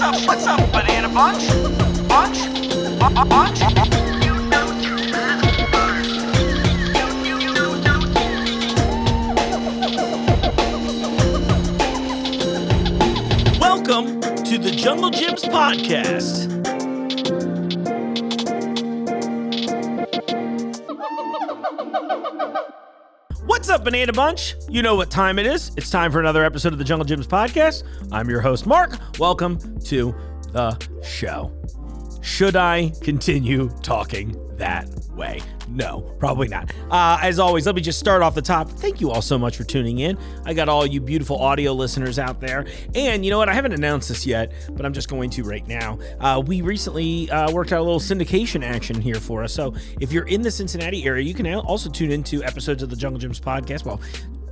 What's up, banana bunch? Bunch? Bunch? Welcome to the Jungle Gyms podcast. What's up, Banana Bunch? You know what time it is. It's time for another episode of the Jungle Gyms podcast. I'm your host, Mark. Welcome to the show. Should I continue talking that way? No, probably not. As always, let me just start off the top. Thank you all so much for tuning in. I got all you beautiful audio listeners out there. And you know what? I haven't announced this yet, but I'm just going to right now. We recently worked out a little syndication action here for us. So if you're in the Cincinnati area, you can also tune into episodes of the Jungle Gyms podcast. Well,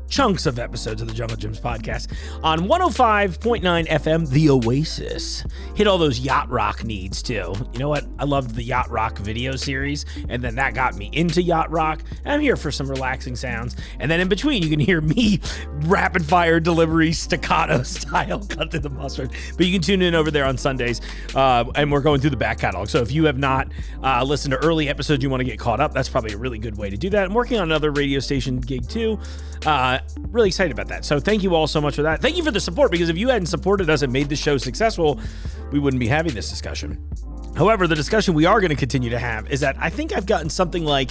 chunks of episodes of the Jungle Gyms podcast on 105.9 FM, The Oasis. Hit all those yacht rock needs too. You know what? I loved the yacht rock video series, and then that got me into yacht rock. I'm here for some relaxing sounds, and then in between you can hear me rapid fire delivery staccato style cut through the mustard. But you can tune in over there on Sundays, and we're going through the back catalog. So if you have not listened to early episodes, you want to get caught up, that's probably a really good way to do that. I'm working on another radio station gig too. Really excited about that. So thank you all so much for that. Thank you for the support, because if you hadn't supported us and made the show successful, we wouldn't be having this discussion. However, the discussion we are going to continue to have is that I think I've gotten something like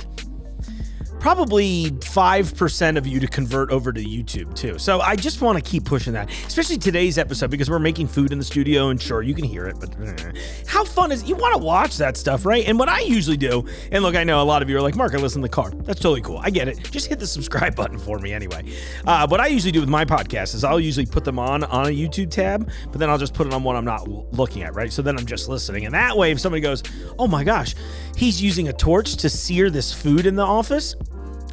probably 5% of you to convert over to YouTube too. So I just want to keep pushing that, especially today's episode, because we're making food in the studio, and sure, you can hear it, but how fun is, you want to watch that stuff, right? And what I usually do, and look, I know a lot of you are like, Mark, I listen in the car. That's totally cool. I get it. Just hit the subscribe button for me anyway. What I usually do with my podcast is I'll usually put them on a YouTube tab, but then I'll just put it on one I'm not looking at, right? So then I'm just listening. And that way, if somebody goes, oh my gosh, he's using a torch to sear this food in the office,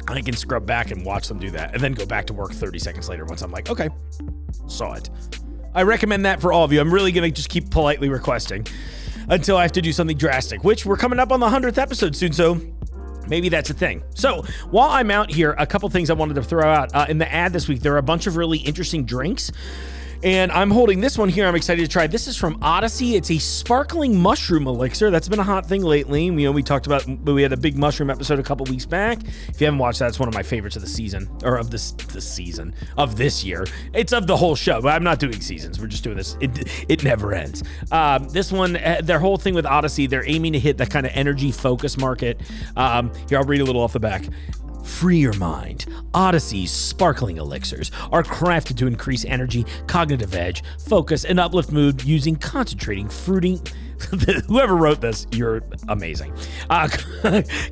I can scrub back and watch them do that, and then go back to work 30 seconds later once I'm like, okay, saw it. I recommend that for all of you. I'm really going to just keep politely requesting until I have to do something drastic, which we're coming up on the 100th episode soon, so maybe that's a thing. So while I'm out here, a couple things I wanted to throw out. In the ad this week, there are a bunch of really interesting drinks. And I'm holding this one here. I'm excited to try. This is from Odyssey. It's a sparkling mushroom elixir. That's been a hot thing lately. You know, we talked about, we had a big mushroom episode a couple weeks back. If you haven't watched that, it's one of my favorites of the season, or of this season, of this year. It's of the whole show, but I'm not doing seasons. We're just doing this. It never ends. This one, their whole thing with Odyssey, they're aiming to hit that kind of energy focus market. Here, I'll read a little off the back. Free your mind. Odyssey's sparkling elixirs are crafted to increase energy, cognitive edge, focus, and uplift mood using concentrating fruiting. Whoever wrote this, you're amazing.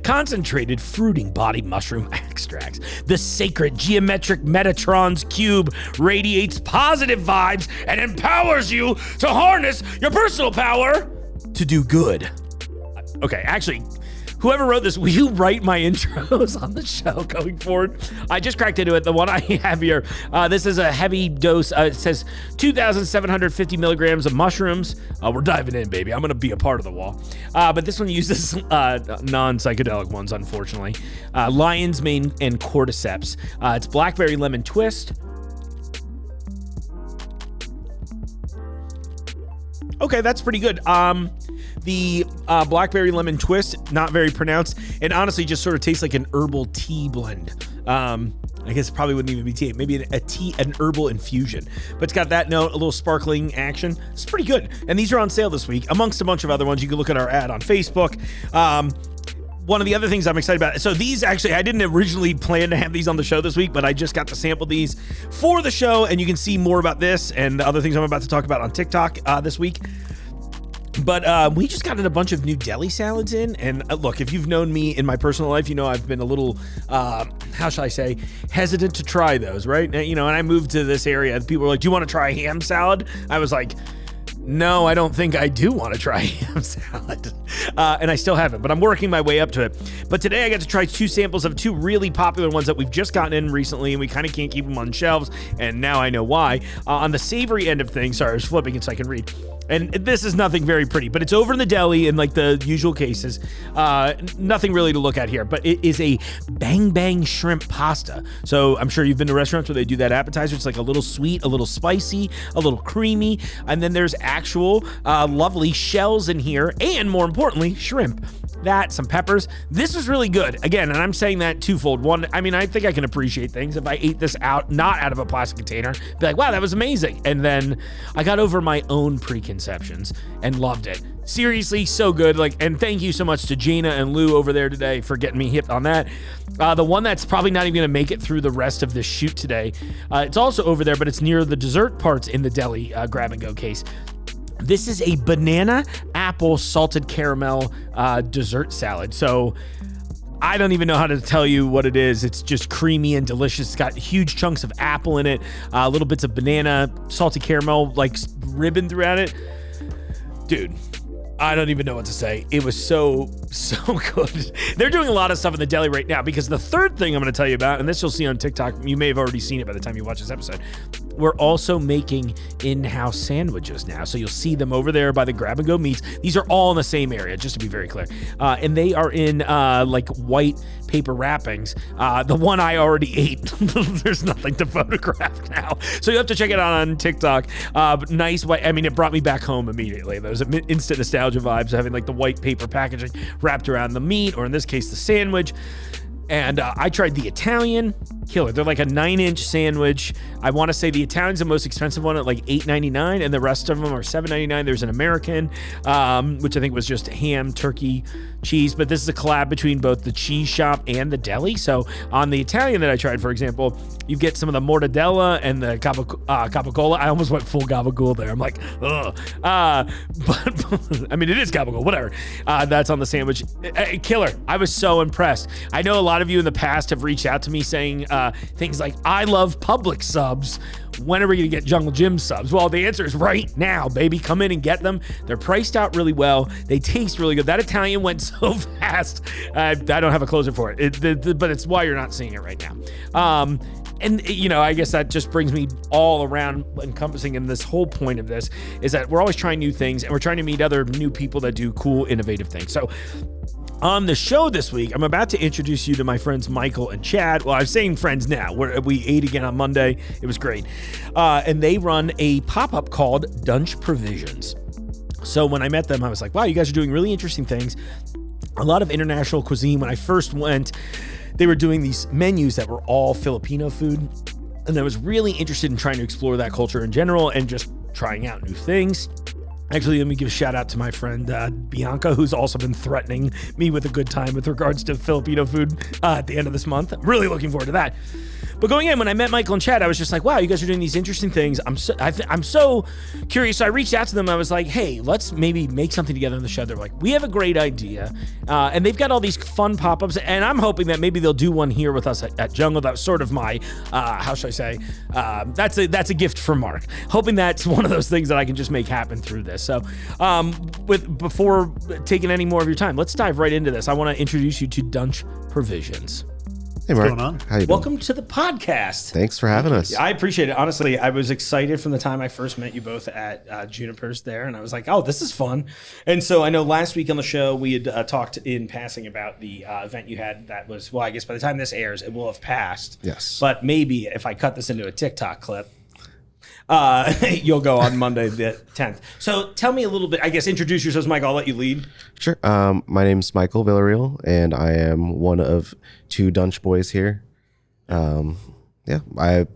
Concentrated fruiting body mushroom extracts. The sacred geometric Metatron's cube radiates positive vibes and empowers you to harness your personal power to do good. Okay, actually, whoever wrote this, will you write my intros on the show going forward? I just cracked into it. The one I have here, this is a heavy dose. It says 2,750 milligrams of mushrooms. We're diving in, baby. I'm going to be a part of the wall. But this one uses non-psychedelic ones, unfortunately. Lion's mane and cordyceps. It's blackberry lemon twist. Okay, that's pretty good. The blackberry lemon twist, not very pronounced, and honestly just sort of tastes like an herbal tea blend. I guess it probably wouldn't even be tea, maybe an herbal infusion. But it's got that note, a little sparkling action. It's pretty good. And these are on sale this week, amongst a bunch of other ones. You can look at our ad on Facebook. One of the other things I'm excited about, so these actually, I didn't originally plan to have these on the show this week, but I just got to sample these for the show, and you can see more about this and the other things I'm about to talk about on TikTok this week. But we just got a bunch of new deli salads in, and look, if you've known me in my personal life, you know I've been a little, how shall I say, hesitant to try those, right? You know, and I moved to this area, and people were like, do you want to try ham salad? I was like, no, I don't think I do want to try ham salad. And I still haven't, but I'm working my way up to it. But today I got to try two samples of two really popular ones that we've just gotten in recently, and we kind of can't keep them on shelves, and now I know why. On the savory end of things, sorry, I was flipping it so I can read. And this is nothing very pretty, but it's over in the deli in like the usual cases. Nothing really to look at here, but it is a bang bang shrimp pasta. So I'm sure you've been to restaurants where they do that appetizer. It's like a little sweet, a little spicy, a little creamy. And then there's actual lovely shells in here. And more importantly, shrimp. That, some peppers. This was really good. Again, and I'm saying that twofold. One, I mean, I think I can appreciate things. If I ate this out, not out of a plastic container, be like, wow, that was amazing. And then I got over my own preconceptions and loved it. Seriously, so good. And thank you so much to Jaina and Lou over there today for getting me hip on that. The one that's probably not even going to make it through the rest of this shoot today. It's also over there, but it's near the dessert parts in the deli grab and go case. This is a banana apple salted caramel dessert salad. So I don't even know how to tell you what it is. It's just creamy and delicious. It's got huge chunks of apple in it, little bits of banana, salty caramel, like ribbon throughout it. Dude, I don't even know what to say. It was so good. They're doing a lot of stuff in the deli right now because the third thing I'm going to tell you about, and this you'll see on TikTok, you may have already seen it by the time you watch this episode, we're also making in-house sandwiches now. So you'll see them over there by the grab-and-go meats. These are all in the same area, just to be very clear. And they are in like white paper wrappings. The one I already ate, there's nothing to photograph now. So you have to check it out on TikTok. But nice white, I mean, it brought me back home immediately. Those instant nostalgia vibes, having like the white paper packaging wrapped around the meat, or in this case, the sandwich. And I tried the Italian, killer. They're like a 9-inch sandwich. I want to say the Italian's the most expensive one at like $8.99, and the rest of them are $7.99. There's an American, which I think was just ham, turkey, cheese. But this is a collab between both the cheese shop and the deli. So on the Italian that I tried, for example, you get some of the mortadella and the capicola. I almost went full gabagool there. I'm like, ugh. But I mean, it is gabagool, whatever. That's on the sandwich. Killer. I was so impressed. I know a lot of you in the past have reached out to me saying things like, I love Publix subs. When are we going to get Jungle Jim subs? Well, the answer is right now, baby. Come in and get them. They're priced out really well. They taste really good. That Italian went so fast. I don't have a closer for it, but it's why you're not seeing it right now. And, you know, I guess that just brings me all around encompassing in this whole point of this is that we're always trying new things and we're trying to meet other new people that do cool, innovative things. So on the show this week, I'm about to introduce you to my friends Michael and Chad. Well, I'm saying friends now. We ate again on Monday. It was great. And they run a pop-up called Dunch Provisions. So when I met them, I was like, wow, you guys are doing really interesting things. A lot of international cuisine. When I first went, they were doing these menus that were all Filipino food. And I was really interested in trying to explore that culture in general and just trying out new things. Actually, let me give a shout out to my friend Bianca, who's also been threatening me with a good time with regards to Filipino food at the end of this month. I'm really looking forward to that. But going in, when I met Michael and Chad, I was just like, wow, you guys are doing these interesting things. I'm so curious. So I reached out to them. I was like, hey, let's maybe make something together on the show. They're like, we have a great idea. And they've got all these fun pop-ups. And I'm hoping that maybe they'll do one here with us at Jungle. That was sort of my, how should I say, that's a gift from Mark. Hoping that's one of those things that I can just make happen through this. So before taking any more of your time, let's dive right into this. I want to introduce you to Dunch Provisions. Hey, Mark. What's going on? How you doing? Welcome to the podcast. Thanks for having us. I appreciate it. Honestly, I was excited from the time I first met you both at Juniper's there, and I was like, oh, this is fun. And so I know last week on the show, we had talked in passing about the event you had that was, well, I guess by the time this airs, it will have passed. Yes. But maybe if I cut this into a TikTok clip, you'll go on Monday the 10th. So tell me a little bit, I guess, introduce yourselves, Mike. I'll let you lead. Sure. My name's Michael Villarreal, and I am one of 2 Dunch boys here. Should I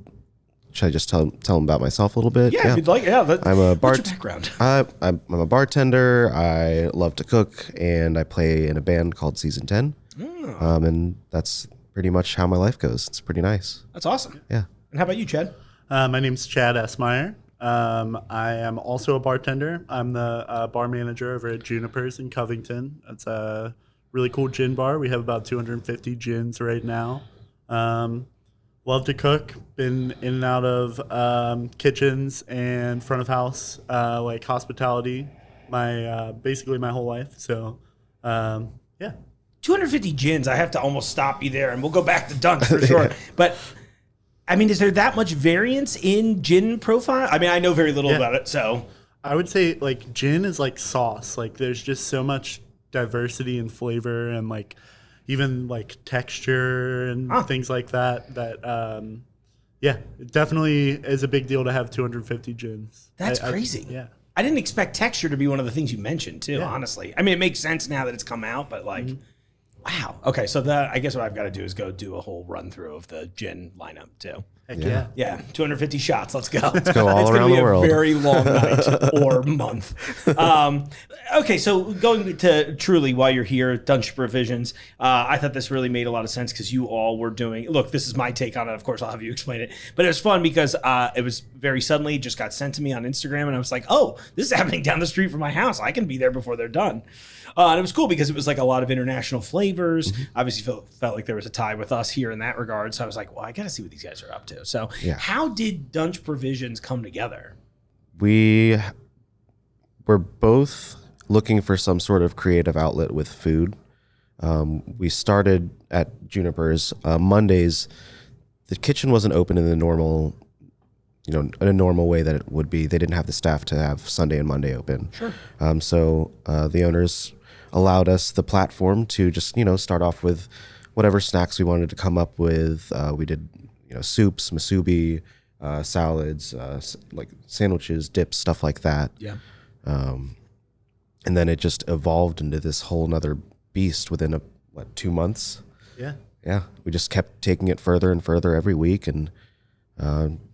just tell them about myself a little bit? Yeah, if you'd like. Yeah, I'm a what's your background? I'm a bartender. I love to cook, and I play in a band called Season 10. And that's pretty much how my life goes. It's pretty nice. That's awesome. Yeah. And how about you, Chad? My name's Chad Esmeyer. I am also a bartender. I'm the bar manager over at Juniper's in Covington. It's a really cool gin bar. We have about 250 gins right now. Love to cook. Been in and out of kitchens and front of house, like hospitality, basically my whole life. So, yeah. 250 gins. I have to almost stop you there, and we'll go back to Dunch for sure. Yeah. But I mean, is there that much variance in gin profile? I mean, I know very little about it, so I would say like gin is like sauce. Like there's just so much diversity in flavor and like even like texture and things like that. Yeah, it definitely is a big deal to have 250 gins. That's crazy. Yeah. I didn't expect texture to be one of the things you mentioned too, honestly. I mean, it makes sense now that it's come out, but like, wow. Okay, so I guess what I've got to do is go do a whole run through of the gin lineup too. Heck yeah. Yeah, 250 shots. Let's go. Let's go all around the world. It's going to be a very long night or month. Okay, so going to truly while you're here, Dunch Provisions, I thought this really made a lot of sense because you all were doing. Look, this is my take on it. Of course, I'll have you explain it. But it was fun because it was very suddenly just got sent to me on Instagram, and I was like, oh, this is happening down the street from my house. I can be there before they're done. And it was cool because it was like a lot of international flavors. Obviously, felt like there was a tie with us here in that regard. So I was like, well, I got to see what these guys are up to. So how did Dunch Provisions come together? We were both looking for some sort of creative outlet with food. We started at Juniper's Mondays. The kitchen wasn't open in the normal, in a normal way that it would be. They didn't have the staff to have Sunday and Monday open. Sure. So the owners allowed us the platform to just, start off with whatever snacks we wanted to come up with. We did, soups, musubi, salads, like sandwiches, dips, stuff like that. Yeah. And then it just evolved into this whole nother beast within 2 months. Yeah. Yeah. We just kept taking it further and further every week and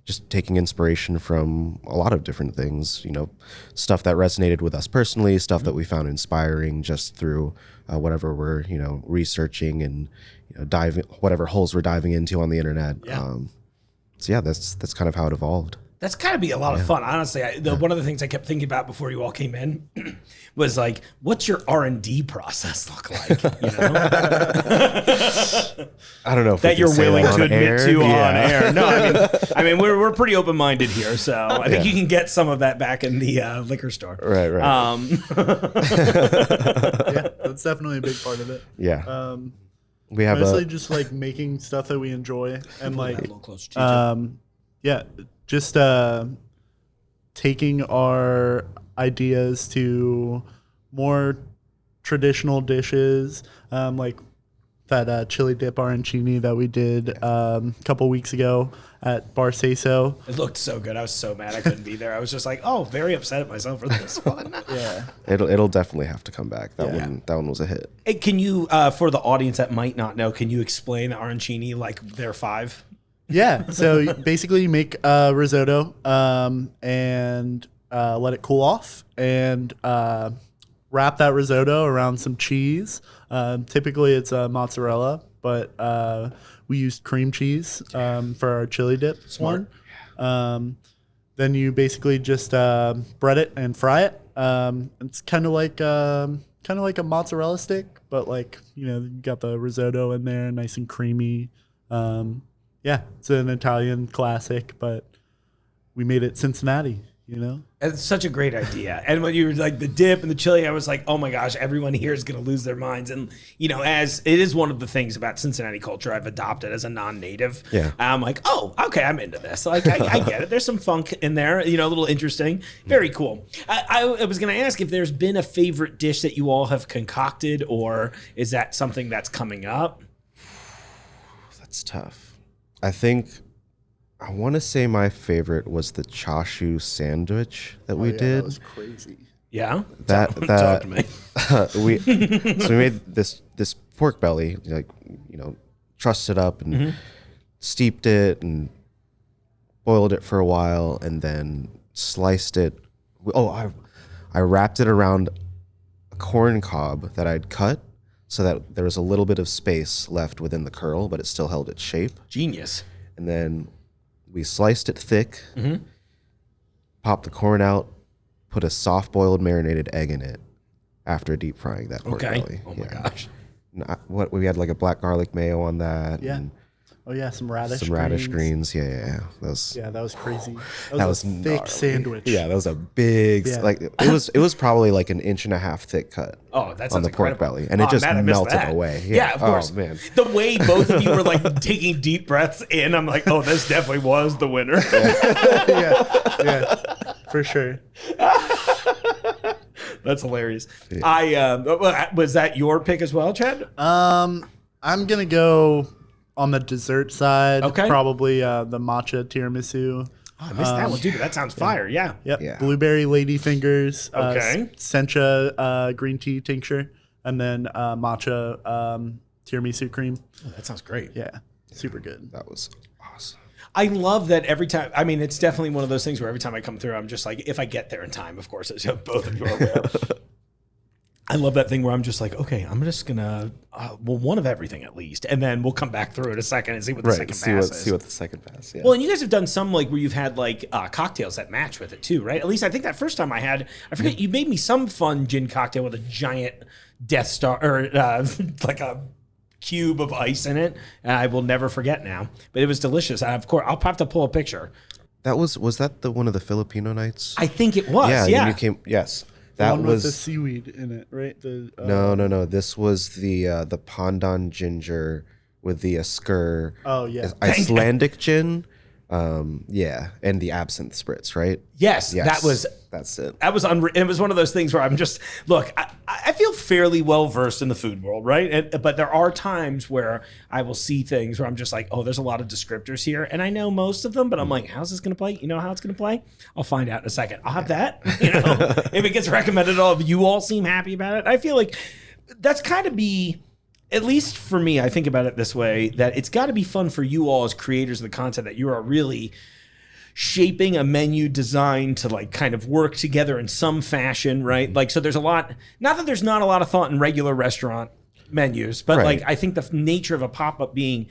just taking inspiration from a lot of different things, stuff that resonated with us personally, stuff that we found inspiring just through whatever we're, researching and diving, whatever holes we're diving into on the internet. Yeah. So yeah, that's kind of how it evolved. That's got to be a lot of fun, honestly. One of the things I kept thinking about before you all came in was like, what's your R&D process look like? I don't know if that you're willing to admit to on air. No, I mean, we're pretty open minded here, so I think you can get some of that back in the liquor store. Right. Yeah, that's definitely a big part of it. Yeah. We have mostly just like making stuff that we enjoy and like a little closer to you. Just taking our ideas to more traditional dishes, like that chili dip arancini that we did a couple weeks ago at Bar Seso. It looked so good. I was so mad I couldn't be there. I was just like, oh, very upset at myself for this one. Yeah, it'll definitely have to come back. That one was a hit. Hey, can you, for the audience that might not know, can you explain the arancini like they're five? Yeah, so basically you make risotto and let it cool off and wrap that risotto around some cheese. Typically it's mozzarella, but we used cream cheese for our chili dip. Smart. Then you basically just bread it and fry it. It's kind of like a mozzarella stick, but like you got the risotto in there, nice and creamy. Yeah, it's an Italian classic, but we made it Cincinnati, It's such a great idea. And when you were like the dip and the chili, I was like, oh my gosh, everyone here is going to lose their minds. And, as it is one of the things about Cincinnati culture I've adopted as a non-native. Yeah. I'm like, oh, okay, I'm into this. Like, I get it. There's some funk in there, a little interesting. Very cool. I was going to ask if there's been a favorite dish that you all have concocted, or is that something that's coming up? That's tough. I want to say my favorite was the chashu sandwich that we did. That was crazy. Yeah? Talk to me. we made this pork belly, trussed it up and steeped it and boiled it for a while and then sliced it. I wrapped it around a corn cob that I'd cut so that there was a little bit of space left within the curl, but it still held its shape. Genius. And then we sliced it thick, popped the corn out, put a soft-boiled marinated egg in it after deep frying that pork belly. Oh my gosh. We had like a black garlic mayo on that. Yeah. And Some radish. some radish greens. Yeah. That was crazy. That was a thick gnarly. sandwich. Yeah, that was a big. Yeah. Like it was probably like an inch and a half thick cut. Oh, that's on the pork belly, and it just melted away. Yeah, of course. Oh man, the way both of you were like taking deep breaths in, I'm like, oh, this definitely was the winner. yeah, for sure. That's hilarious. Was that your pick as well, Chad? I'm gonna go on the dessert side. Okay. Probably the matcha tiramisu. Oh, I missed that one too, but that sounds fire. Yeah. Yep. Yeah. Blueberry lady-fingers. Okay. Sencha green tea tincture, and then matcha tiramisu cream. Oh, that sounds great. Yeah, super good. That was awesome. I love that every time. I mean, it's definitely one of those things where every time I come through, I'm just like, if I get there in time, of course, as both of you are aware. I love that thing where I'm just like, okay, I'm just gonna one of everything at least, and then we'll come back through in a second and see what the second pass is. See what the second pass. Yeah. Well, and you guys have done some like where you've had like cocktails that match with it too, right? At least I think that first time I forget, you made me some fun gin cocktail with a giant Death Star or like a cube of ice in it, and I will never forget now. But it was delicious, and of course I'll have to pull a picture. That was that the one of the Filipino nights? I think it was. Yeah. And you came. Yes. The That one was with the seaweed in it, right? The no. This was the pandan ginger with the Asker Oh yeah. Icelandic gin. Yeah, and the absinthe spritz, right? Yes, that's it. That was it was one of those things where I'm just look. I feel fairly well versed in the food world, right? But there are times where I will see things where I'm just like, oh, there's a lot of descriptors here, and I know most of them, but I'm like, how's this going to play? You know how it's going to play? I'll find out in a second. I'll have that. You know, if it gets recommended, all of you all seem happy about it. I feel like that's kind of at least for me, I think about it this way, that it's got to be fun for you all as creators of the content that you are really shaping a menu designed to like kind of work together in some fashion, right? Like, so there's a lot, not that there's not a lot of thought in regular restaurant menus, but Right. like, I think the nature of a pop-up being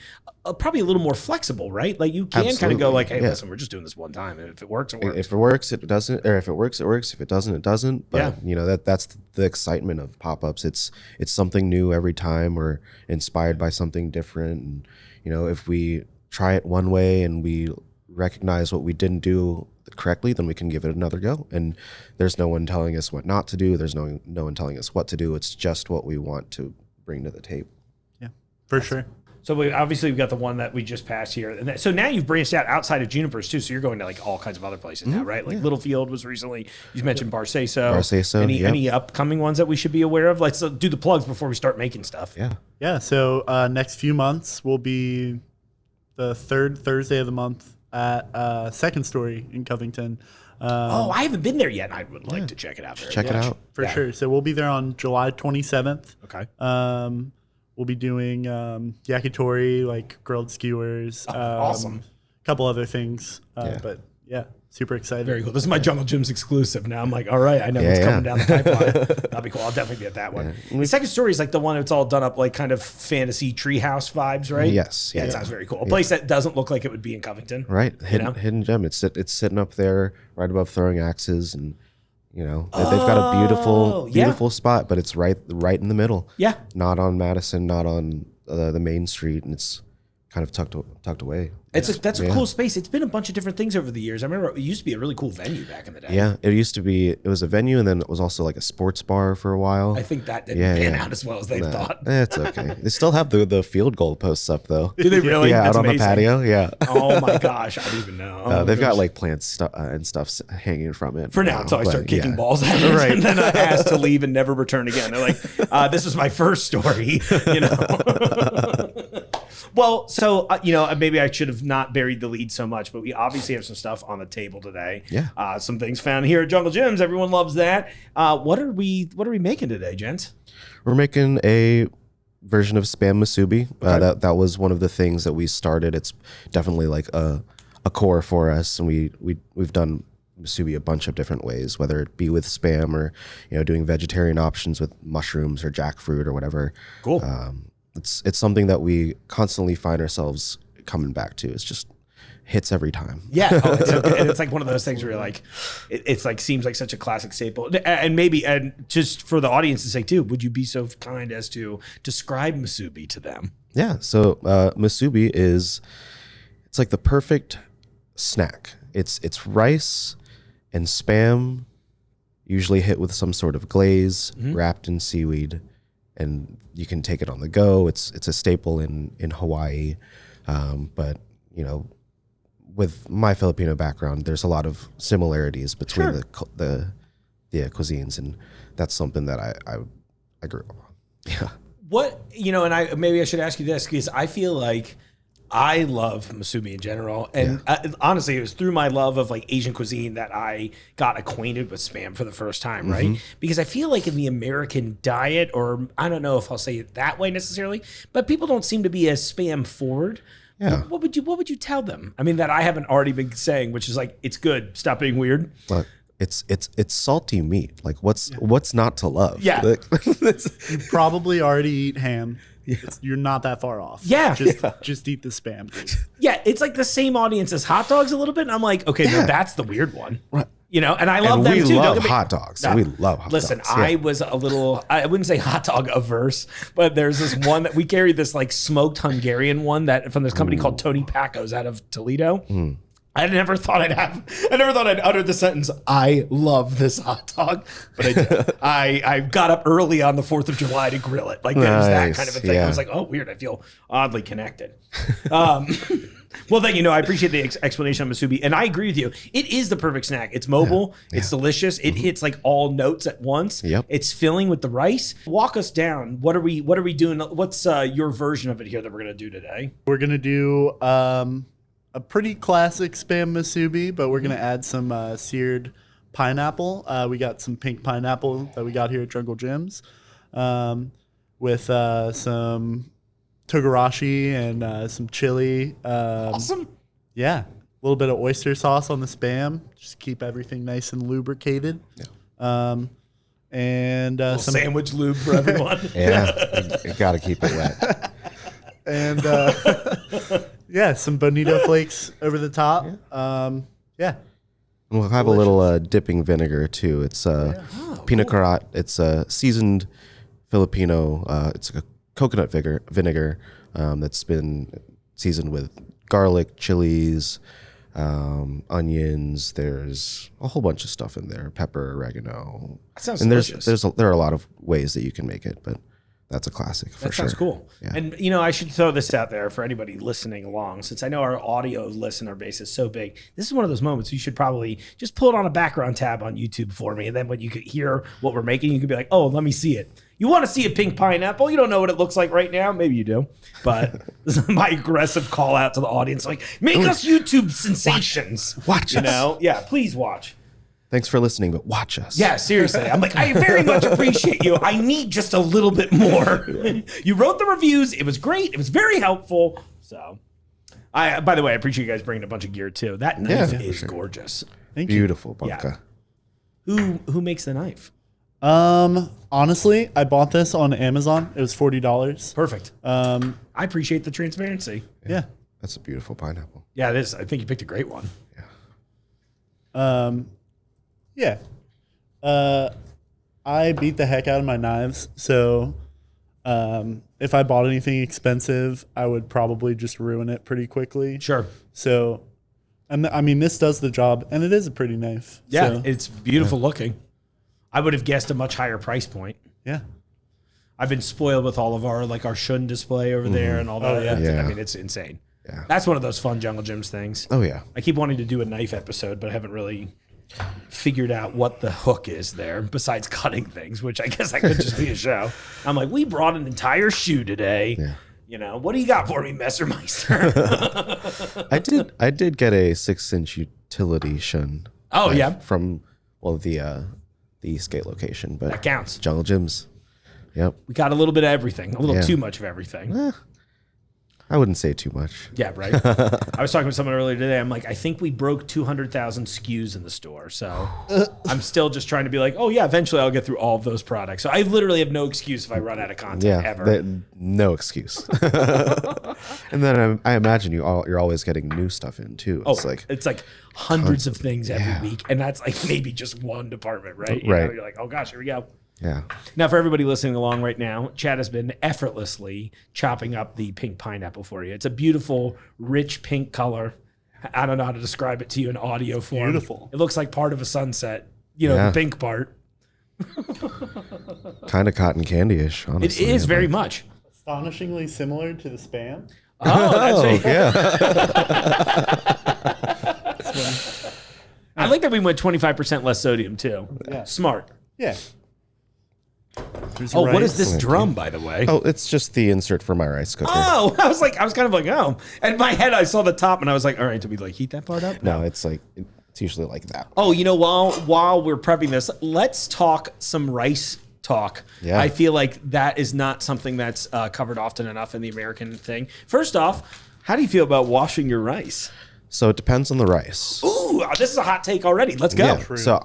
probably a little more flexible, right? Like you can kind of Absolutely. go like, hey, Yeah. listen, we're just doing this one time. And if it works, it works. If it works, it doesn't. Or if it works, it works. If it doesn't, it doesn't. But Yeah. you know that's the excitement of pop-ups. It's something new every time. We're inspired by something different. And you know, if we try it one way and we recognize what we didn't do correctly, then we can give it another go. And there's no one telling us what not to do. There's no one telling us what to do. It's just what we want to bring to the table. Yeah, for sure. So we've got the one that we just passed here. And so now you've branched out outside of Junipers too. So you're going to like all kinds of other places now, right? Like Littlefield was recently, you mentioned Barceso. Any upcoming ones that we should be aware of? Let's do the plugs before we start making stuff. Yeah. Yeah. So next few months will be the third Thursday of the month at Second Story in Covington. I haven't been there yet. And I would like to check it out. Check it out. For sure. So we'll be there on July 27th. Okay. We'll be doing yakitori, like grilled skewers. Awesome. A couple other things. But yeah, super excited. Very cool. This is my Jungle Gyms exclusive. Now I'm like, all right, I know what's coming down the pipeline. That'll be cool. I'll definitely be at that one. The Second Story is like the one that's all done up like kind of fantasy treehouse vibes, right? Yes. Yeah, Yeah. it sounds very cool. A place that doesn't look like it would be in Covington. Right. know? Hidden gem. It's sitting up there right above Throwing Axes, and you know they've got a beautiful spot, but it's right in the middle. Yeah. Not on Madison, not on the main street, and it's kind of tucked away. That's a cool space. It's been a bunch of different things over the years. I remember it used to be a really cool venue back in the day. Yeah, it used to be. It was a venue, and then it was also like a sports bar for a while. I think that didn't pan out as well as they thought. It's okay. They still have the field goal posts up though. Do they really? Yeah, That's out on amazing. the patio. Yeah. Oh my gosh, I don't even know. They've got like plants and stuff hanging from it. For now, until I start but, kicking yeah. balls at it, Right. and then I asked to leave and never return again. They're like, "This is my first story," you know. Well, so maybe I should have not buried the lead so much, but we obviously have some stuff on the table today. Yeah. Some things found here at Jungle Gyms. Everyone loves that. What are we making today, gents? We're making a version of Spam Musubi. That was one of the things that we started. It's definitely like a core for us, and we've done Musubi a bunch of different ways, whether it be with Spam or doing vegetarian options with mushrooms or jackfruit or whatever. Cool. It's something that we constantly find ourselves coming back to. It's just hits every time. Yeah, and it's like one of those things where you're like, it's like seems like such a classic staple. And just for the audience's sake too, would you be so kind as to describe Musubi to them? Yeah. So Musubi it's like the perfect snack. It's rice and Spam, usually hit with some sort of glaze, wrapped in seaweed, and you can take it on the go. It's a staple in Hawaii, but with my Filipino background, there's a lot of similarities between the cuisines, and that's something that I grew up on. Yeah. What, and maybe I should ask you this, because I feel like I love Musubi in general. And honestly, it was through my love of like Asian cuisine that I got acquainted with Spam for the first time, right? Because I feel like in the American diet, or I don't know if I'll say it that way necessarily, but people don't seem to be as Spam forward. Yeah. What would you tell them? I mean, that I haven't already been saying, which is like, it's good. Stop being weird. But it's salty meat. Like what's not to love? Yeah. Like, You probably already eat ham. You're not that far off. Yeah. Just eat the Spam, dude. Yeah, it's like the same audience as hot dogs a little bit. And I'm like, okay, no, that's the weird one. Right. And I love and them we too. love hot dogs. No. We love hot Listen, dogs. I was a little, I wouldn't say hot dog averse, but there's this one that we carried, this like smoked Hungarian one that from this company called Tony Paco's out of Toledo. I never thought I'd utter the sentence, I love this hot dog, but I did. I got up early on the 4th of July to grill it. Like there's that Nice, kind of a thing. yeah. I was like, oh, weird. I feel oddly connected. Well, then, I appreciate the explanation on Musubi, and I agree with you. It is the perfect snack. It's mobile. It's delicious. It hits like all notes at once. Yep. It's filling with the rice. Walk us down. What are we doing? What's your version of it here that we're gonna do today? We're going to do a pretty classic Spam Musubi, but we're going to add some seared pineapple. We got some pink pineapple that we got here at Jungle Gyms with some togarashi and some chili. Awesome. Yeah. A little bit of oyster sauce on the Spam. Just keep everything nice and lubricated. Yeah. And some Sandwich lube for everyone. Yeah, you got to keep it wet. and some bonito flakes over the top. Yeah. And we'll have a little dipping vinegar too. It's Pina Colada. It's a seasoned Filipino. It's a coconut vinegar that's been seasoned with garlic, chilies, onions. There's a whole bunch of stuff in there: pepper, oregano. That sounds and delicious. there are a lot of ways that you can make it, but that's a classic for sure. That sounds cool. Yeah. And, I should throw this out there for anybody listening along, since I know our audio listener base is so big. This is one of those moments you should probably just pull it on a background tab on YouTube for me. And then when you could hear what we're making, you could be like, oh, let me see it. You want to see a pink pineapple? You don't know what it looks like right now. Maybe you do. But this is my aggressive call out to the audience. Like, make us YouTube sensations. Watch us. Yeah, please watch. Thanks for listening, but watch us. Yeah, seriously. I'm like, I very much appreciate you. I need just a little bit more. You wrote the reviews. It was great. It was very helpful. So, by the way, I appreciate you guys bringing a bunch of gear too. That knife is gorgeous. Thank you. Beautiful, Bunka. Yeah. Who makes the knife? Honestly, I bought this on Amazon. It was $40. Perfect. I appreciate the transparency. Yeah. That's a beautiful pineapple. Yeah, it is. I think you picked a great one. Yeah. I beat the heck out of my knives. So if I bought anything expensive, I would probably just ruin it pretty quickly. Sure. So, this does the job, and it is a pretty knife. Yeah, So, it's beautiful looking. I would have guessed a much higher price point. yeah. I've been spoiled with all of our Shun display over there and all that. yeah. I mean, it's insane. Yeah. That's one of those fun Jungle Gyms things. Oh yeah. I keep wanting to do a knife episode, but I haven't really figured out what the hook is there besides cutting things, which I guess that could just be a show. I'm like, we brought an entire shoe today. Yeah. What do you got for me, Messermeister? I did get a 6-inch utility shun. Oh, knife yeah. From the Eastgate location, but That counts. Jungle Gyms. Yep. We got a little bit of everything, a little Yeah. too much of everything. I wouldn't say too much. Yeah, right. I was talking with someone earlier today. I'm like, I think we broke 200,000 SKUs in the store. So I'm still just trying to be like, oh, yeah, eventually I'll get through all of those products. So I literally have no excuse if I run out of content ever. No excuse. And then I imagine you're always getting new stuff in too. Oh, it's like hundreds of things every week. And that's like maybe just one department, right? Right. You're like, oh, gosh, here we go. Yeah. Now, for everybody listening along right now, Chad has been effortlessly chopping up the pink pineapple for you. It's a beautiful, rich pink color. I don't know how to describe it to you in audio form. Beautiful. It looks like part of a sunset, the pink part. Kind of cotton candy-ish, It honestly. is very much. Astonishingly similar to the Spam. Oh, that's right. Yeah. I like that we went 25% less sodium too. Yeah. Smart. Yeah. There's Oh, what rice. is this drum, by the way? Oh, it's just the insert for my rice cooker. Oh, I was kind of like, oh. And in my head, I saw the top, and I was like, all right, do we like heat that part up? No, it's like it's usually like that. Oh, you know, while we're prepping this, let's talk some rice talk. Yeah. I feel like that is not something that's covered often enough in the American thing. First off, how do you feel about washing your rice? So it depends on the rice. Ooh, this is a hot take already. Let's go. Yeah. So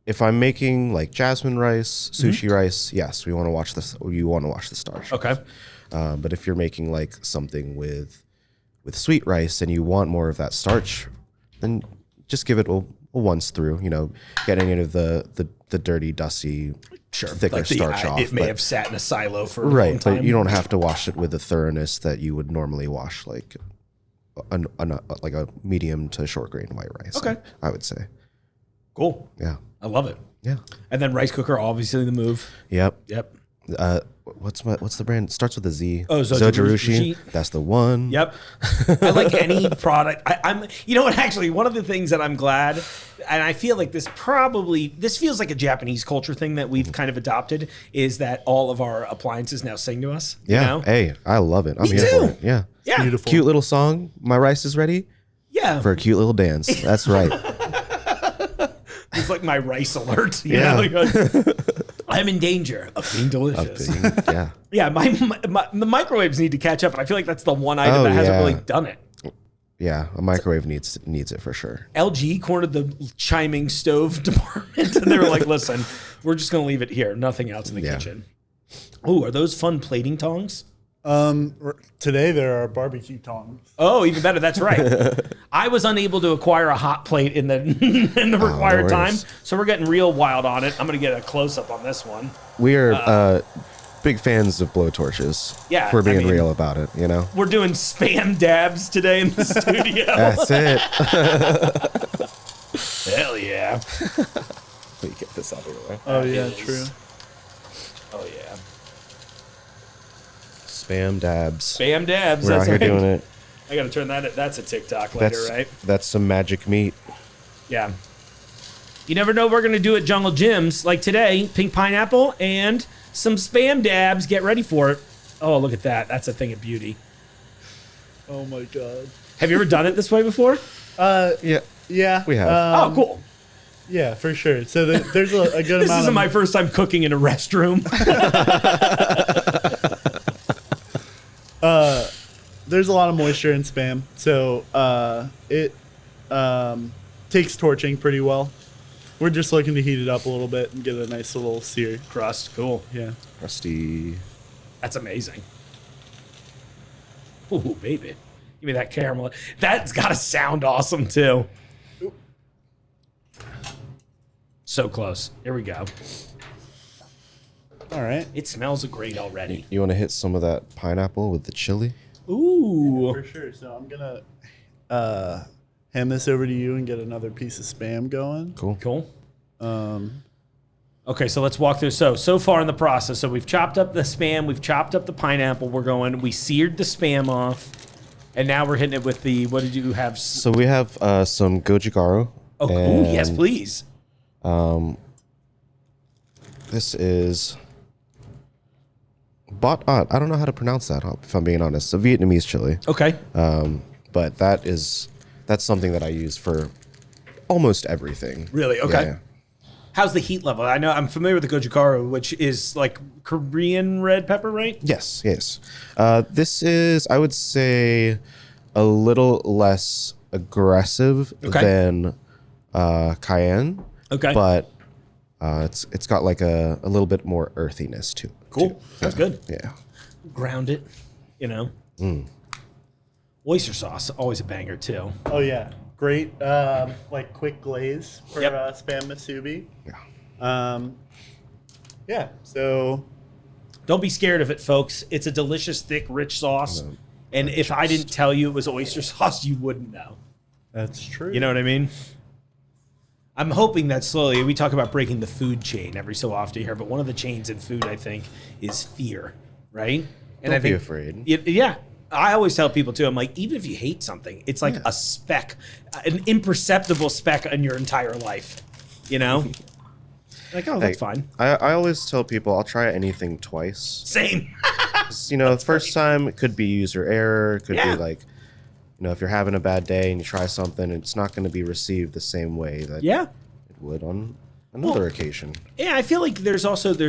if I'm making like jasmine rice, sushi rice, yes, we want to wash this. You want to wash the starch. Okay. But if you're making like something with sweet rice and you want more of that starch, then just give it a once through. You know, getting rid of the dirty, dusty, thicker Like starch off. It may but- have sat in a silo for a long right, time. but you don't have to wash it with the thoroughness that you would normally wash like like a medium to short grain white rice. Okay. I would say. Cool. Yeah. I love it. Yeah. And then rice cooker, obviously the move. Yep. Yep. What's the brand? It starts with a Z. Oh, Zojirushi. That's the one. Yep. I like any product. I'm, you know what, actually, one of the things that I'm glad, and I feel like this feels like a Japanese culture thing that we've kind of adopted, is that all of our appliances now sing to us. Yeah. You know? Hey, I love it. I'm Me here too. for it. Yeah. Yeah. Beautiful. Cute little song. My rice is ready Yeah. for a cute little dance. That's right. It's like my rice alert. You Yeah. know? Like, I'm in danger of being delicious. Yeah. Yeah. The microwaves need to catch up. And I feel like that's the one item that hasn't really done it. Yeah. A microwave needs it for sure. LG cornered the chiming stove department, and they were like, listen, we're just going to leave it here. Nothing else in the kitchen. Oh, are those fun plating tongs? Today there are barbecue tongs. Oh, even better. That's right. I was unable to acquire a hot plate in the required time, so we're getting real wild on it. I'm going to get a close-up on this one. We are big fans of blowtorches. Yeah, If we're being I mean- real about it, you know? We're doing spam dabs today in the studio. That's it. Hell yeah. Let me get this out of the way. Oh yeah, is- true. Oh, yeah. Spam dabs. Spam dabs. We're out That's here right. doing it. I got to turn that. That's a TikTok later, right? That's some magic meat. Yeah. You never know what we're going to do at Jungle Gyms. Like today, pink pineapple and some spam dabs. Get ready for it. Oh, look at that. That's a thing of beauty. Oh my god. Have you ever done it this way before? Yeah. Yeah. We have. Oh, cool. Yeah, for sure. So there's a good This amount isn't of my first time cooking in a restroom. there's a lot of moisture in spam, so it takes torching pretty well. We're just looking to heat it up a little bit and get a nice little sear. Crust. Cool. Yeah. Crusty. That's amazing. Ooh, baby. Give me that caramel. That's got to sound awesome, too. So close. Here we go. All right. It smells great already. You want to hit some of that pineapple with the chili? Ooh. For sure. So I'm gonna hand this over to you and get another piece of spam going. Cool. Cool. Okay, so let's walk through. So far in the process, so we've chopped up the spam, we've chopped up the pineapple. We seared the spam off, and now we're hitting it with the. What did you have? So we have some gojigaru. Oh, ooh, yes, and, please. This is I don't know how to pronounce that, if I'm being honest. A Vietnamese chili. Okay. But that's something that I use for almost everything. Really? Okay. Yeah. How's the heat level? I know I'm familiar with the gojigaru, which is like Korean red pepper, right? Yes. This is, I would say, a little less aggressive than cayenne. Okay. But it's got like a little bit more earthiness too. Cool. That's good. Yeah. Ground it, you know. Oyster sauce, always a banger too. Oh yeah, great. Like quick glaze for spam musubi. Yeah. Yeah. So Don't be scared of it, folks. It's a delicious, thick, rich sauce. And if I didn't tell you it was oyster sauce, you wouldn't know. that's true. You know what I mean? I'm hoping that slowly, we talk about breaking the food chain every so often here, but one of the chains in food, I think, is fear, right? And Don't I be think, afraid. Yeah. I always tell people too, I'm like, even if you hate something, it's like a speck, an imperceptible speck in your entire life, you know? Like, oh, that's fine. I always tell people I'll try anything twice. Same. You know, the first time it could be user error. It could be like, you know, if you're having a bad day and you try something, it's not going to be received the same way that it would on another occasion. Yeah, I feel like there's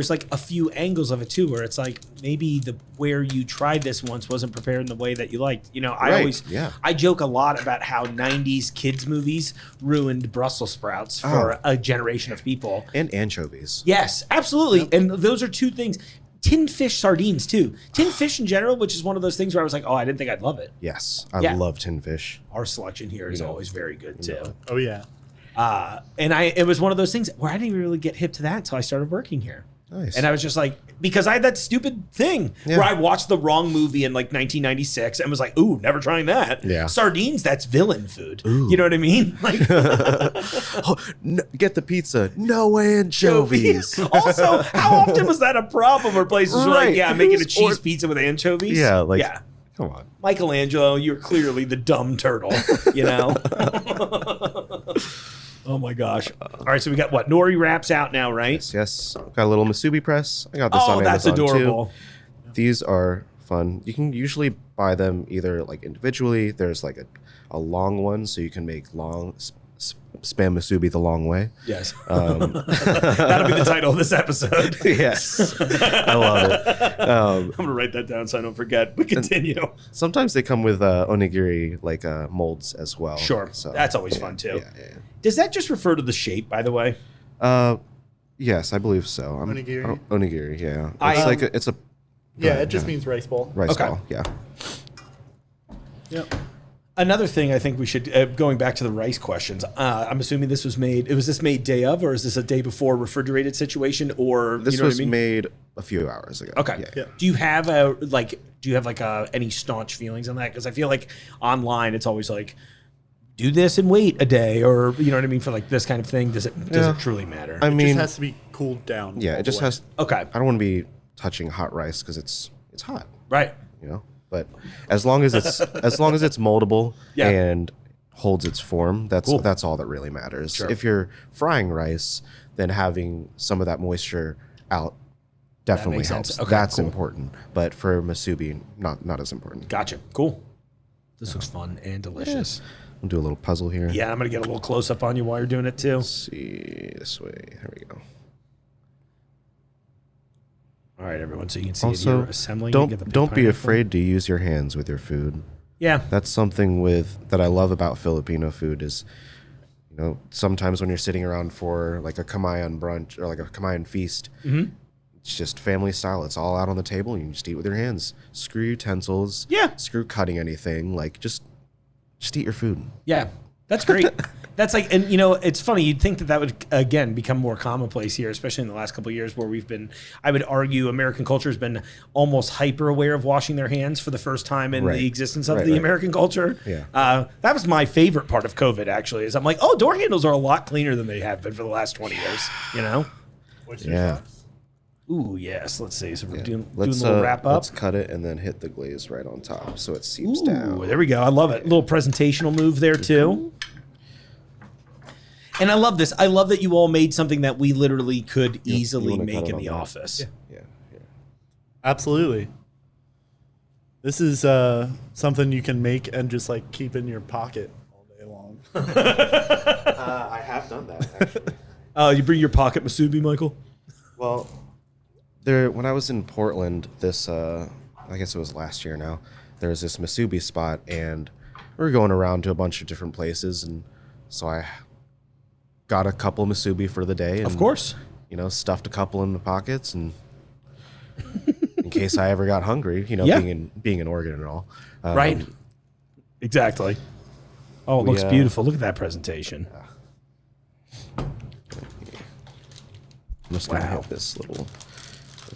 like a few angles of it too, where it's like maybe where you tried this once wasn't prepared in the way that you liked. You know, I joke a lot about how 90s kids movies ruined Brussels sprouts for a generation of people. And anchovies. Yes, absolutely. Yep. And those are two things. Tinned fish sardines too. Tinned fish in general, which is one of those things where I was like, oh, I didn't think I'd love it. Yes, I love tinned fish. Our selection here is always very good too. Oh yeah. And it was one of those things where I didn't even really get hip to that until I started working here. Nice. And I was just like, because I had that stupid thing where I watched the wrong movie in like 1996 and was like, ooh, never trying that. Yeah. Sardines, that's villain food. Ooh. You know what I mean? Like, get the pizza, no anchovies. Also, how often was that a problem where places were like, yeah, I'm making a cheese pizza with anchovies? Yeah, like, come on. Michelangelo, you're clearly the dumb turtle, you know? Oh my gosh. All right, so we got what? Nori wraps out now, right? Yes. Got a little Musubi press. I got this on Amazon that's adorable. too. These are fun. You can usually buy them either like individually. There's like a long one, so you can make long spam Musubi the long way. Yes. That'll be the title of this episode. Yes. I love it. I'm going to write that down so I don't forget. But continue. Sometimes they come with onigiri like molds as well. Sure. So, that's always fun too. Yeah. Does that just refer to the shape, by the way? Yes, I believe so. Onigiri? Onigiri, yeah. It's a... it just means rice ball. Rice ball, yeah. Yep. Another thing I think we should, going back to the rice questions, I'm assuming this was made, was this made day of, or is this a day before refrigerated situation, or this you know was what I mean? made a few hours ago. Okay. Yeah. Do you have any staunch feelings on that? Because I feel like online it's always like, do this and wait a day, or you know what I mean, for like this kind of thing. Does it truly matter? I mean, it just has to be cooled down. Yeah, it just has. Okay. I don't want to be touching hot rice because it's hot. Right. You know, but as long as it's moldable and holds its form, that's all that really matters. Sure. If you're frying rice, then having some of that moisture out definitely helps. Okay, that's cool. important. But for Musubi, not as important. Gotcha. Cool. This looks fun and delicious. We'll do a little puzzle here. Yeah, I'm gonna get a little close up on you while you're doing it too. Let's see this way. There we go. All right, everyone. So you can see Also, it here assembling. don't be afraid to use your hands with your food. Yeah, that's something that I love about Filipino food is, you know, sometimes when you're sitting around for like a kamayan brunch or like a kamayan feast, it's just family style. It's all out on the table and you just eat with your hands. Screw utensils. Yeah. Screw cutting anything. Like just eat your food. Yeah, that's great. That's like, and you know, it's funny. You'd think that would again become more commonplace here, especially in the last couple of years, where we've been. I would argue American culture has been almost hyper aware of washing their hands for the first time in the existence of the American culture. Yeah, that was my favorite part of COVID. Actually, is I'm like, oh, door handles are a lot cleaner than they have been for the last 20 years. You know? Yeah. Ooh, yes. Let's see. So we're doing a little wrap up. Let's cut it and then hit the glaze right on top so it seeps down. There we go. I love it. Little presentational move there too. And I love this. I love that you all made something that we literally could easily make in the office. Yeah. Absolutely. This is something you can make and just like keep in your pocket all day long. I have done that actually. You bring your pocket Musubi, Michael? Well, when I was in Portland, I guess it was last year now, there was this Musubi spot, and we were going around to a bunch of different places, and so I got a couple Musubi for the day. And, of course. You know, stuffed a couple in the pockets, and in case I ever got hungry, you know, being in Oregon and all. Right. Exactly. Oh, it looks beautiful. Look at that presentation. I'm just going to hit this little...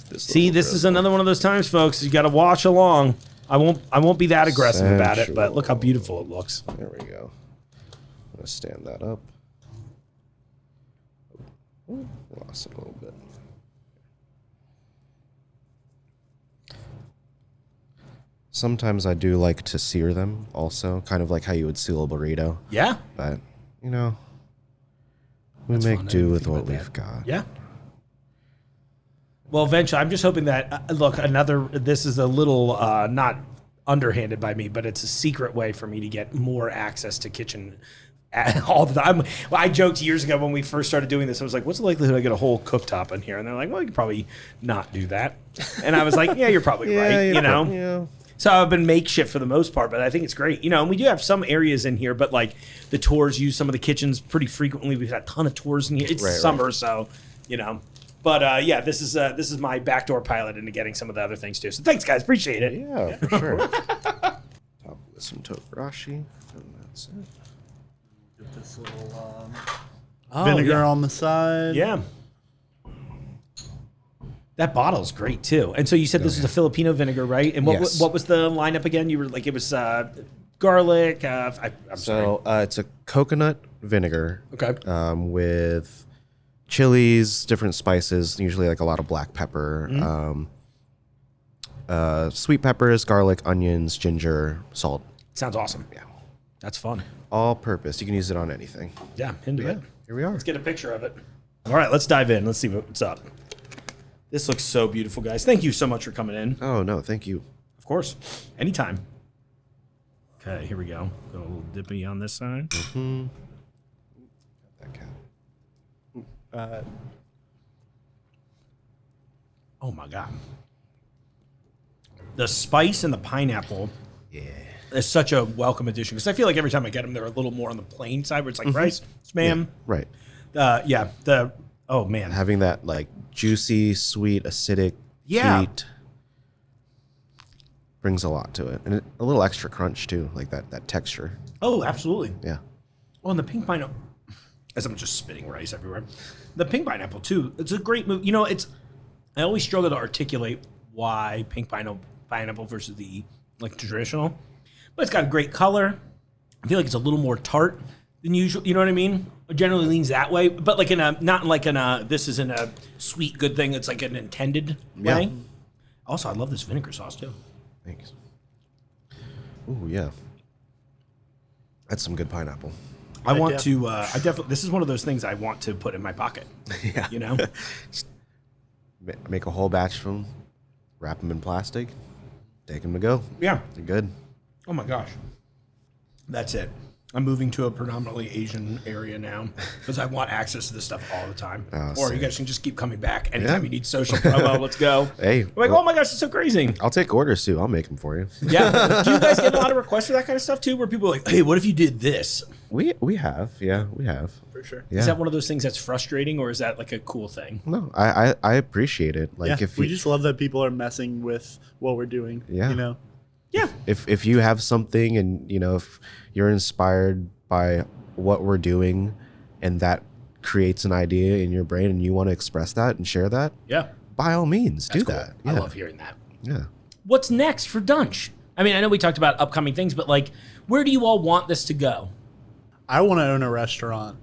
This is another one of those times, folks. You got to watch along. I won't be that aggressive about it, but look how beautiful it looks. There we go. I'm gonna stand that up. Ooh, lost it a little bit. Sometimes I do like to sear them also, kind of like how you would seal a burrito. Yeah. But, you know, we That's make fun. I do didn't with think what about we've got. Yeah. Well, eventually, I'm just hoping that, this is a little not underhanded by me, but it's a secret way for me to get more access to kitchen all the time. Well, I joked years ago when we first started doing this, I was like, what's the likelihood I get a whole cooktop in here? And they're like, well, you could probably not do that. And I was like, yeah, you're probably right, you know? Yeah. So I've been makeshift for the most part, but I think it's great. You know, and we do have some areas in here, but like the tours use some of the kitchens pretty frequently. We've got a ton of tours in here. It's summer, so, you know. But yeah, this is my backdoor pilot into getting some of the other things too. So thanks, guys. Appreciate it. Yeah, for sure. Top with some togarashi, and that's it. Get this little Oh, vinegar yeah. on the side. Yeah. That bottle's great too. And so you said this was a Filipino vinegar, right? And Yes. what was the lineup again? You were like, it was garlic. I'm sorry. So it's a coconut vinegar. Okay. With chilies, different spices, usually like a lot of black pepper, sweet peppers, garlic, onions, ginger, salt. Sounds awesome. Yeah. That's fun. All purpose. You can use it on anything. Yeah, into it. Here we are. Let's get a picture of it. All right, let's dive in. Let's see what's up. This looks so beautiful, guys. Thank you so much for coming in. Oh, no, thank you. Of course. Anytime. Okay, here we go. Go a little dippy on this side. That cat. Oh my God. The spice and the pineapple Yeah. is such a welcome addition because I feel like every time I get them, they're a little more on the plain side where it's like rice, spam. Right. Oh man. Having that like juicy, sweet, acidic heat brings a lot to it. And a little extra crunch too, like that texture. Oh, absolutely. Yeah. Oh, and the pink pineapple. As I'm just spitting rice everywhere. The pink pineapple too. It's a great move. You know, I always struggle to articulate why pink pineapple versus the like traditional, but it's got a great color. I feel like it's a little more tart than usual. You know what I mean? It generally leans that way, but like this isn't a sweet good thing. It's like an intended way. Also, I love this vinegar sauce too. Thanks. Ooh, yeah. That's some good pineapple. I want to. I definitely. This is one of those things I want to put in my pocket. Yeah. You know. Make a whole batch of them, wrap them in plastic, take them to go. Yeah. They're good. Oh my gosh. That's it. I'm moving to a predominantly Asian area now because I want access to this stuff all the time. Oh, or you sick. guys can just keep coming back anytime you need social promo. Let's go. Hey, I'm like, oh my gosh, it's so crazy. I'll take orders too. I'll make them for you. Yeah. Do you guys get a lot of requests for that kind of stuff too, where people are like, hey, what if you did this? We have. Yeah, we have. For sure. Yeah. Is that one of those things that's frustrating, or is that like a cool thing? No, I appreciate it. Like Yeah, if we you, just love that people are messing with what we're doing. Yeah. You know? Yeah. if you have something and if you're inspired by what we're doing and that creates an idea in your brain and you want to express that and share that, Yeah. by all means, That's do cool. that. I Yeah. love hearing that. Yeah. What's next for Dunch? I mean, I know we talked about upcoming things, but like, where do you all want this to go? I want to own a restaurant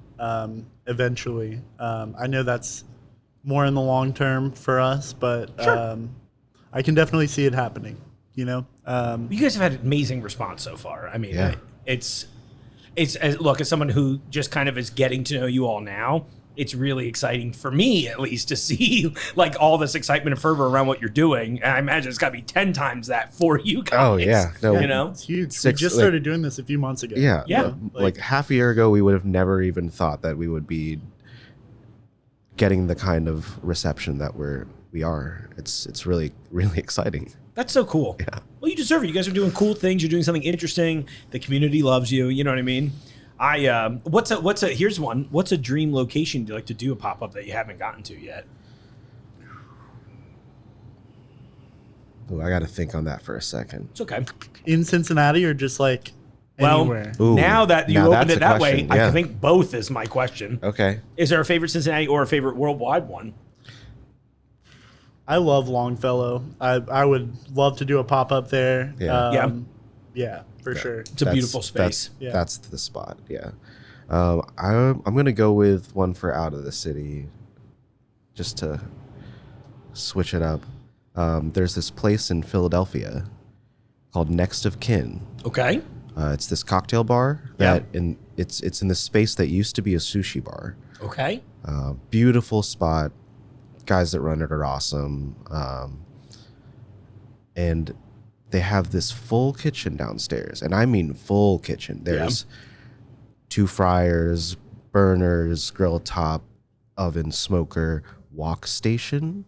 eventually. I know that's more in the long term for us, but I can definitely see it happening. You know, You guys have had amazing response so far. I mean, Yeah. it's look, as someone who just kind of is getting to know you all now, it's really exciting for me, at least, to see like all this excitement and fervor around what you're doing. And I imagine it's got to be 10 times that for you guys. Oh, yeah. No, you know, it's huge. Six- we just like- started doing this a few months ago. Yeah. Yeah. Like half a year ago, we would have never even thought that we would be getting the kind of reception that we are. It's really, really exciting. that's so cool. Yeah. Well, you deserve it. You guys are doing cool things. You're doing something interesting. The community loves you. You know what I mean? Here's one. What's a dream location you'd like to do a pop up that you haven't gotten to yet? Ooh, I got to think on that for a second. It's okay. In Cincinnati or just like Well, anywhere? Ooh, now that you now opened that's it a that way, question, yeah. I think both is my question. Okay. Is there a favorite Cincinnati or a favorite worldwide one? I love Longfellow. I would love to do a pop up there. Yeah. Yeah, for sure. It's a beautiful space. Yeah. That's the spot. Yeah. I'm gonna go with one for out of the city, just to switch it up. There's this place in Philadelphia called Next of Kin. Okay. It's this cocktail bar it's in the space that used to be a sushi bar. Okay. Beautiful spot. Guys that run it are awesome. And they have this full kitchen downstairs, and I mean full kitchen. There's 2 fryers, burners, grill top, oven, smoker, wok station.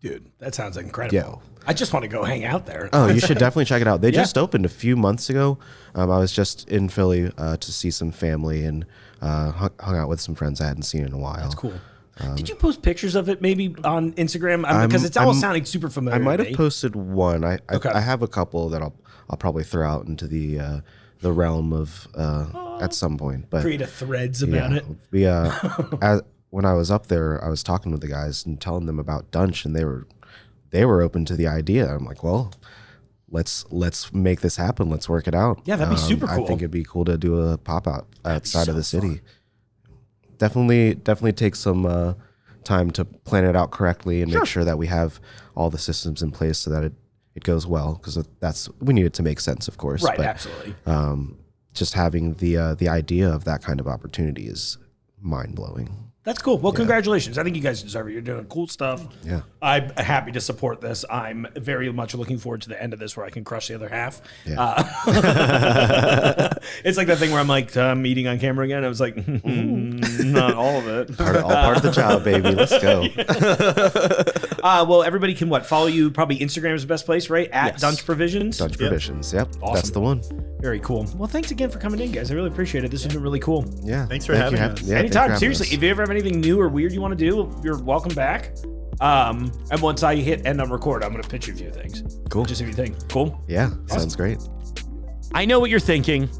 Dude, that sounds incredible. Yeah. I just want to go hang out there. Oh, you should definitely check it out. They just opened a few months ago. I was just in Philly to see some family and hung out with some friends I hadn't seen in a while. That's cool. Did you post pictures of it maybe on Instagram? Because it's all sounding super familiar. I might to have me. posted one. I have a couple that I'll probably throw out into the realm of at some point. But create a threads about it. We when I was up there, I was talking with the guys and telling them about Dunch, and they were open to the idea. I'm like, well, let's make this happen. Let's work it out. Yeah, that'd be super cool. I think it'd be cool to do a pop out outside of the city. Definitely take some time to plan it out correctly and make sure that we have all the systems in place so that it goes well, because we need it to make sense, of course. Right, but, absolutely. Just having the idea of that kind of opportunity is mind blowing. That's cool. Well, congratulations. I think you guys deserve it. You're doing cool stuff. Yeah. I'm happy to support this. I'm very much looking forward to the end of this where I can crush the other half. Yeah. It's like that thing where I'm like, I'm eating on camera again. I was like, not all of it. All part of the job, baby. Let's go. Well, everybody can follow you. Probably Instagram is the best place, right? At Dunch Provisions. Dunch Provisions. Yep. Awesome. That's the one. Very cool. Well, thanks again for coming in, guys. I really appreciate it. This has been really cool. Yeah. Thanks for having us. Yeah, Anytime. Seriously, if you ever have anything new or weird you want to do, you're welcome back. And once I hit end on record, I'm going to pitch you a few things. Cool. Just a few things. Cool. Yeah. Sounds great. I know what you're thinking.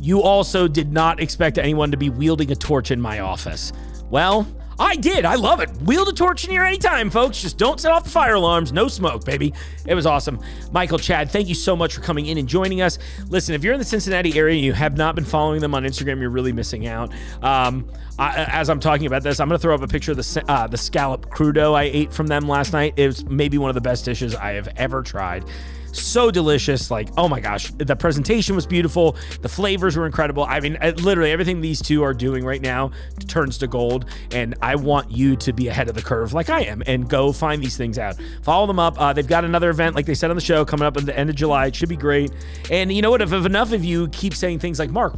You also did not expect anyone to be wielding a torch in my office. Well, I did. I love it. Wield a torch in here anytime, folks. Just don't set off the fire alarms. No smoke, baby. It was awesome. Michael, Chad, thank you so much for coming in and joining us. Listen, if you're in the Cincinnati area and you have not been following them on Instagram, you're really missing out. As I'm talking about this, I'm going to throw up a picture of the scallop crudo I ate from them last night. It was maybe one of the best dishes I have ever tried. So delicious. Like, oh my gosh, the presentation was beautiful. The flavors were incredible. I mean, literally everything these two are doing right now turns to gold. And I want you to be ahead of the curve like I am and go find these things out. Follow them up. They've got another event, like they said on the show, coming up at the end of July. It should be great. And you know what? If enough of you keep saying things like, Mark,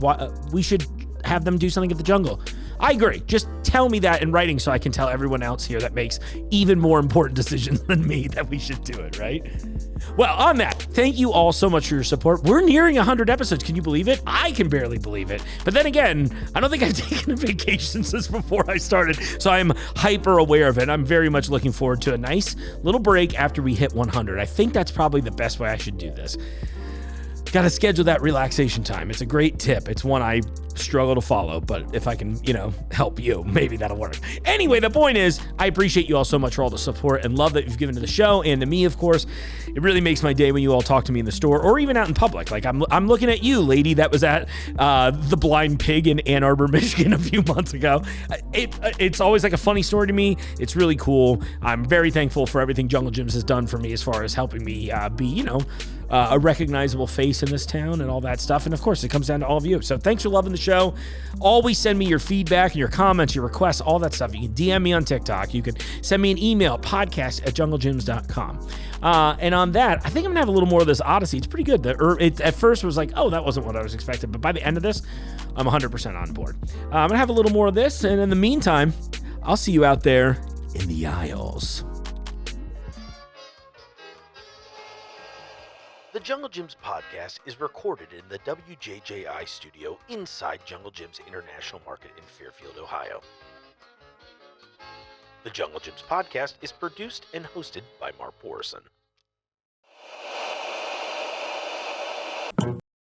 we should have them do something at the Jungle. I agree. Just tell me that in writing so I can tell everyone else here that makes even more important decisions than me that we should do it, right? Well, on that, thank you all so much for your support. We're nearing 100 episodes. Can you believe it? I can barely believe it. But then again, I don't think I've taken a vacation since before I started, so I'm hyper aware of it. I'm very much looking forward to a nice little break after we hit 100. I think that's probably the best way I should do this. Got to schedule that relaxation time. It's a great tip. It's one I struggle to follow, but if I can, help you, maybe that'll work. Anyway, the point is, I appreciate you all so much for all the support and love that you've given to the show and to me, of course. It really makes my day when you all talk to me in the store or even out in public. Like I'm looking at you, lady, that was at the Blind Pig in Ann Arbor, Michigan a few months ago. It's always like a funny story to me. It's really cool. I'm very thankful for everything Jungle Gyms has done for me as far as helping me be, a recognizable face in this town and all that stuff. And of course, it comes down to all of you. So thanks for loving the show. Always send me your feedback and your comments, your requests, all that stuff. You can DM me on TikTok. You can send me an email, podcast@junglegyms.com. And on that, I think I'm gonna have a little more of this Odyssey. It's pretty good. It at first was like, oh, that wasn't what I was expecting. But by the end of this, I'm 100% on board. I'm gonna have a little more of this. And in the meantime, I'll see you out there in the aisles. The Jungle Gyms podcast is recorded in the WJJI studio inside Jungle Gyms International Market in Fairfield, Ohio. The Jungle Gyms podcast is produced and hosted by Mark Borison.